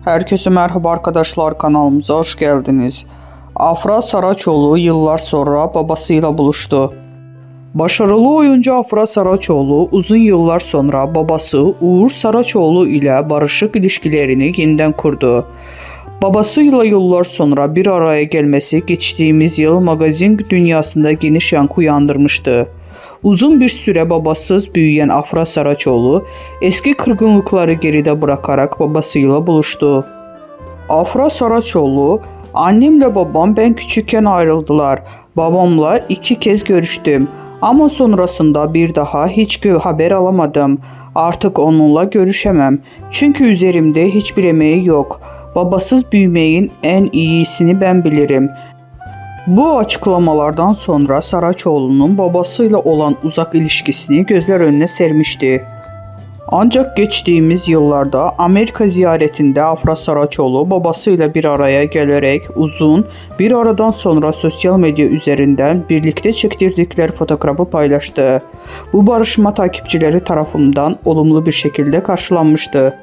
Herkese merhaba arkadaşlar, kanalımıza hoş geldiniz. Afra Saraçoğlu yıllar sonra babasıyla buluştu. Başarılı oyuncu Afra Saraçoğlu uzun yıllar sonra babası Uğur Saraçoğlu ile barışık ilişkilerini yeniden kurdu. Babasıyla yıllar sonra bir araya gelmesi geçtiğimiz yıl magazin dünyasında geniş yankı uyandırmıştı. Uzun bir süre babasız büyüyen Afra Saraçoğlu eski kırgınlıkları geride bırakarak babasıyla buluştu. Afra Saraçoğlu, "Annemle babam ben küçükken ayrıldılar. Babamla 2 kez görüştüm. Ama sonrasında bir daha hiç haber alamadım. Artık onunla görüşemem. Çünkü üzerimde hiçbir emeği yok. Babasız büyümeyin en iyisini ben bilirim." Bu açıklamalardan sonra Saraçoğlu'nun babasıyla olan uzak ilişkisini gözler önüne sermişti. Ancak geçtiğimiz yıllarda Amerika ziyaretinde Afra Saraçoğlu babasıyla bir araya gelerek uzun bir aradan sonra sosyal medya üzerinden birlikte çektirdikleri fotoğrafı paylaştı. Bu barışma takipçileri tarafından olumlu bir şekilde karşılanmıştı.